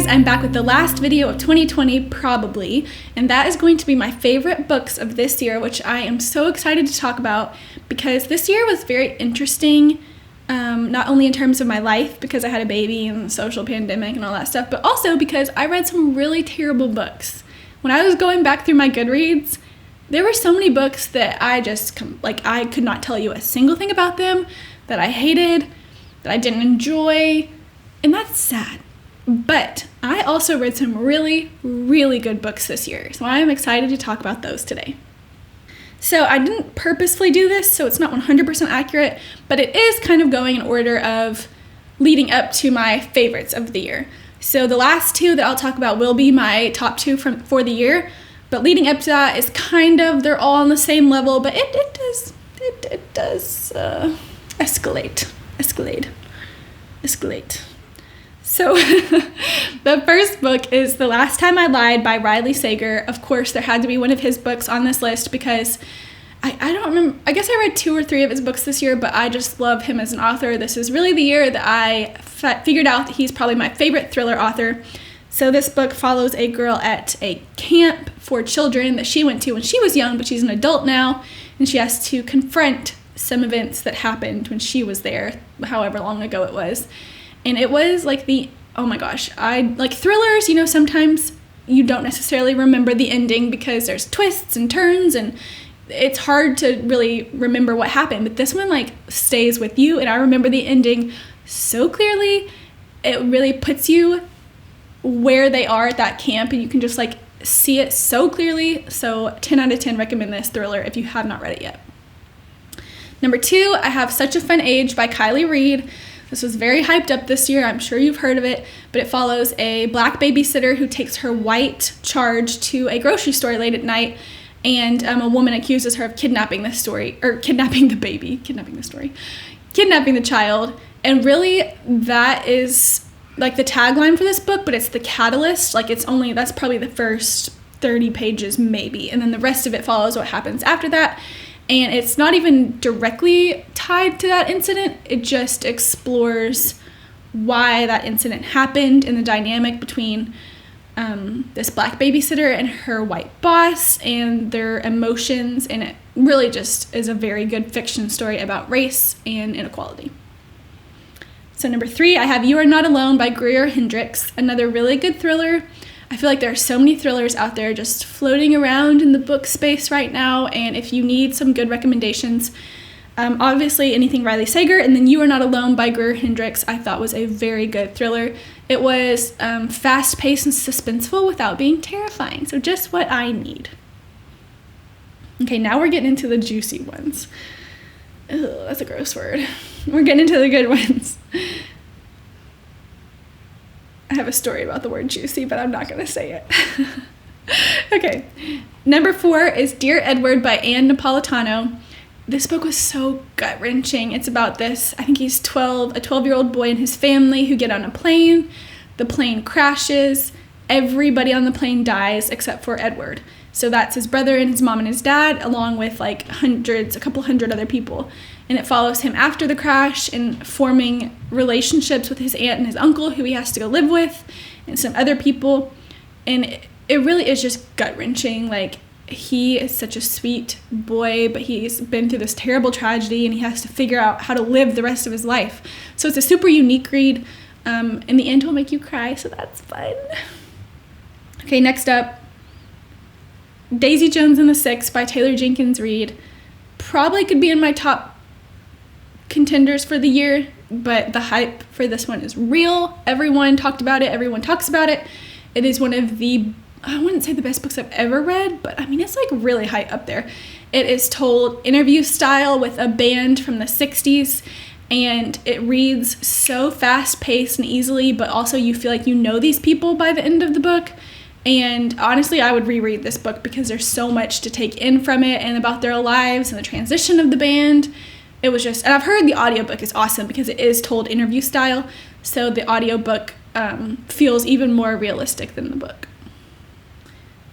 guys, I'm back with the last video of 2020 probably, and that is going to be my favorite books of this year, which I am so excited to talk about because this year was very interesting, not only in terms of my life because I had a baby and the social pandemic and all that stuff, but also because I read some really terrible books. When I was going back through my Goodreads, there were so many books that I just, I could not tell you a single thing about them, that I hated, that I didn't enjoy, and that's sad. But I also read some really, really good books this year, so I'm excited to talk about those today. So I didn't purposefully do this, so it's not 100% accurate, but it is kind of going in order of leading up to my favorites of the year. So the last two that I'll talk about will be my top two for the year, but leading up to that is kind of, they're all on the same level, but it does escalate. So the first book is The Last Time I Lied by Riley Sager. Of course, there had to be one of his books on this list because I don't remember, I guess I read 2 or 3 of his books this year, but I just love him as an author. This is really the year that I figured out that he's probably my favorite thriller author. So this book follows a girl at a camp for children that she went to when she was young, but she's an adult now, and she has to confront some events that happened when she was there, however long ago it was. And it was like oh my gosh, I like thrillers, sometimes you don't necessarily remember the ending because there's twists and turns and it's hard to really remember what happened. But this one stays with you, and I remember the ending so clearly. It really puts you where they are at that camp, and you can just see it so clearly. So 10 out of 10 recommend this thriller if you have not read it yet. Number 2, I have Such a Fun Age by Kylie Reed. This was very hyped up this year. I'm sure you've heard of it, but it follows a black babysitter who takes her white charge to a grocery store late at night, and a woman accuses her of kidnapping the child. And really, that is the tagline for this book, but it's the catalyst. That's probably the first 30 pages maybe, and then the rest of it follows what happens after that. And it's not even directly tied to that incident. It just explores why that incident happened and the dynamic between this black babysitter and her white boss and their emotions. And it really just is a very good fiction story about race and inequality. So number 3, I have You Are Not Alone by Greer Hendricks, another really good thriller. I feel like there are so many thrillers out there just floating around in the book space right now, and if you need some good recommendations, obviously anything Riley Sager, and then You Are Not Alone by Greer Hendricks I thought was a very good thriller. It was fast-paced and suspenseful without being terrifying, so just what I need. Okay, now we're getting into the juicy ones. Ugh, that's a gross word. We're getting into the good ones. I have a story about the word juicy, but I'm not going to say it. Okay. Number 4 is Dear Edward by Anne Napolitano. This book was so gut-wrenching. It's about this, I think he's a 12-year-old boy and his family who get on a plane. The plane crashes. Everybody on the plane dies except for Edward. So that's his brother and his mom and his dad, along with a couple hundred other people. And it follows him after the crash and forming relationships with his aunt and his uncle, who he has to go live with, and some other people. And it really is just gut-wrenching. He is such a sweet boy, but he's been through this terrible tragedy, and he has to figure out how to live the rest of his life. So it's a super unique read. In the end, it will make you cry, so that's fun. Okay, next up, Daisy Jones and the Six by Taylor Jenkins Reid. Probably could be in my top contenders for the year, but the hype for this one is real. Everyone talked about it. Everyone talks about it. It is one of the, I wouldn't say the best books I've ever read, but it's really high up there. It is told interview style with a band from the 60s, and it reads so fast-paced and easily, but also you feel like you know these people by the end of the book. And honestly, I would reread this book because there's so much to take in from it and about their lives and the transition of the band. It was just, and I've heard the audiobook is awesome because it is told interview style, so the audiobook feels even more realistic than the book.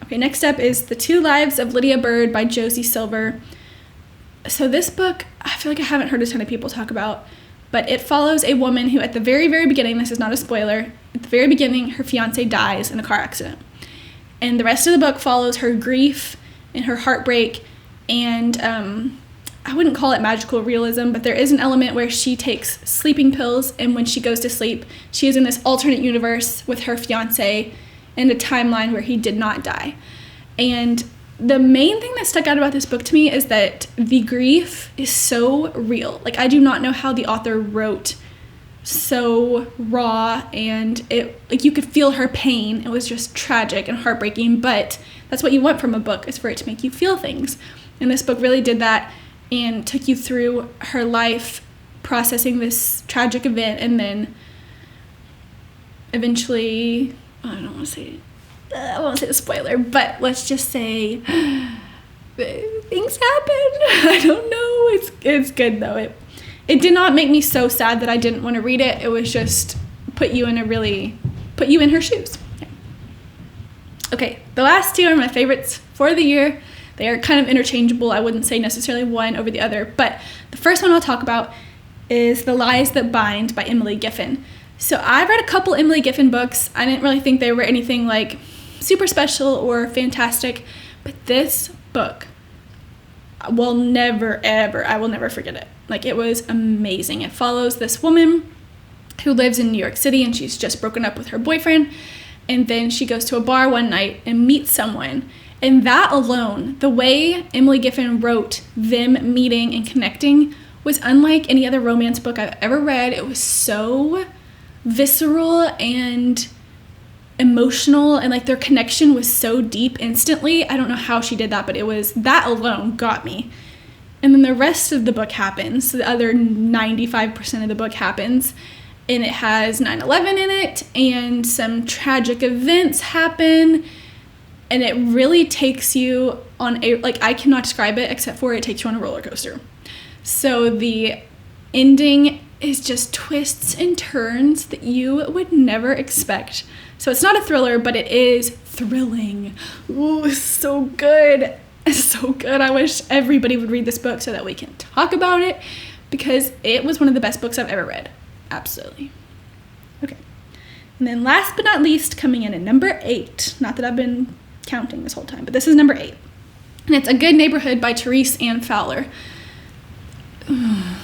Okay, next up is The Two Lives of Lydia Bird by Josie Silver. So this book, I feel like I haven't heard a ton of people talk about, but it follows a woman who at the very, very beginning, this is not a spoiler, at the very beginning, her fiance dies in a car accident. And the rest of the book follows her grief and her heartbreak, and I wouldn't call it magical realism, but there is an element where she takes sleeping pills, and when she goes to sleep, she is in this alternate universe with her fiance in a timeline where he did not die. And the main thing that stuck out about this book to me is that the grief is so real. Like, I do not know how the author wrote so raw, and it, like, you could feel her pain. It was just tragic and heartbreaking, but that's what you want from a book, is for it to make you feel things. And this book really did that and took you through her life processing this tragic event, and then eventually, I won't say a spoiler, but let's just say things happen. I don't know. It's good though. It did not make me so sad that I didn't want to read it. It was just put you in her shoes. Yeah. Okay, the last two are my favorites for the year. They are kind of interchangeable. I wouldn't say necessarily one over the other, but the first one I'll talk about is The Lies That Bind by Emily Giffin. So I've read a couple Emily Giffin books. I didn't really think they were anything like super special or fantastic, but this book I will never forget it. Like, it was amazing. It follows this woman who lives in New York City, and she's just broken up with her boyfriend, and then she goes to a bar one night and meets someone. And that alone, the way Emily Giffin wrote them meeting and connecting, was unlike any other romance book I've ever read. It was so visceral and emotional, and like their connection was so deep instantly. I don't know how she did that, but it was, that alone got me. And then the rest of the book happens. The other 95% of the book happens, and it has 9/11 in it, and some tragic events happen, and it really takes you on a, like, I cannot describe it except for it takes you on a roller coaster. So the ending is just twists and turns that you would never expect. So it's not a thriller, but it is thrilling. Ooh, so good. It's so good. I wish everybody would read this book so that we can talk about it, because it was one of the best books I've ever read. Absolutely. Okay. And then last but not least, coming in at number 8. Not that I've been counting this whole time, but this is number 8. And it's A Good Neighborhood by Therese Ann Fowler.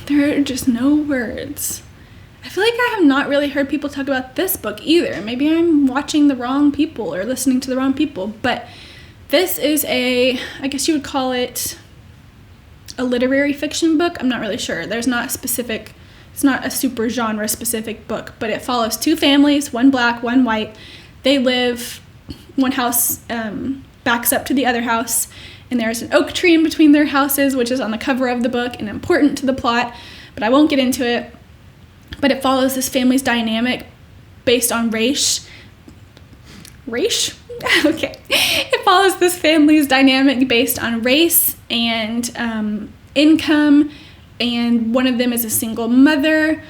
There are just no words. I feel like I have not really heard people talk about this book either. Maybe I'm watching the wrong people or listening to the wrong people, but this is I guess you would call it a literary fiction book. I'm not really sure. It's not a super genre specific book, but it follows two families, one black, one white. They live, one house backs up to the other house, and there's an oak tree in between their houses, which is on the cover of the book and important to the plot, but I won't get into it. But it follows this family's dynamic based on race. Okay. It follows this family's dynamic based on race and income, and one of them is a single mother,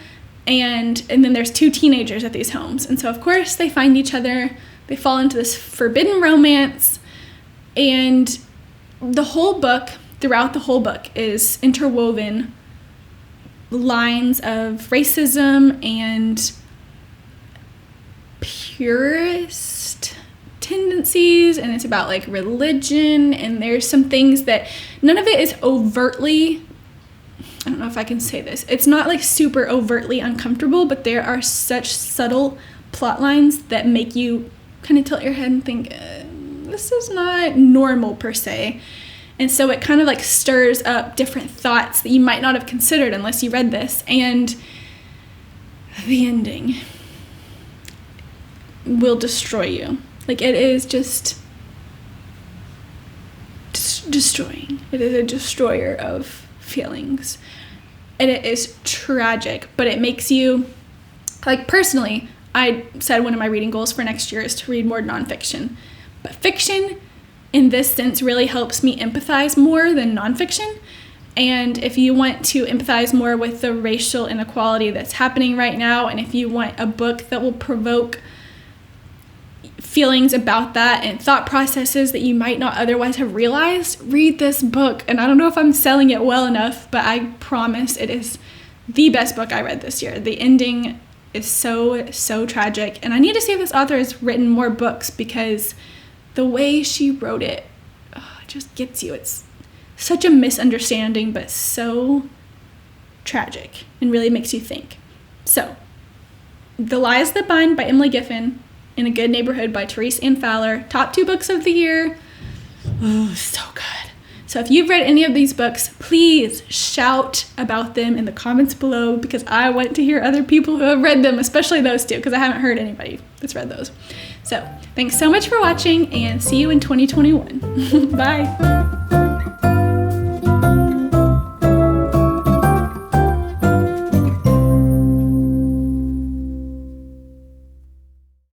and then there's two teenagers at these homes. And so, of course, they find each other. They fall into this forbidden romance, and the whole book, throughout the whole book, is interwoven lines of racism and purist tendencies, and it's about like religion, and there's some things that none of it is overtly, I don't know if I can say this, it's not like super overtly uncomfortable, but there are such subtle plot lines that make you kind of tilt your head and think, this is not normal per se. And so it kind of like stirs up different thoughts that you might not have considered unless you read this. And the ending will destroy you. Like, it is just destroying. It is a destroyer of feelings. And it is tragic, but it makes you, like, personally, I said one of my reading goals for next year is to read more nonfiction. But fiction, in this sense, really helps me empathize more than nonfiction. And if you want to empathize more with the racial inequality that's happening right now, and if you want a book that will provoke feelings about that and thought processes that you might not otherwise have realized, read this book. And I don't know if I'm selling it well enough, but I promise it is the best book I read this year. The ending is so, so tragic. And I need to see if this author has written more books, because the way she wrote it, it just gets you. It's such a misunderstanding, but so tragic and really makes you think. So, The Lies That Bind by Emily Giffin, In a Good Neighborhood by Therese Ann Fowler. Top 2 books of the year. Oh, so good. So if you've read any of these books, please shout about them in the comments below, because I want to hear other people who have read them, especially those 2, because I haven't heard anybody that's read those. So thanks so much for watching, and see you in 2021. Bye.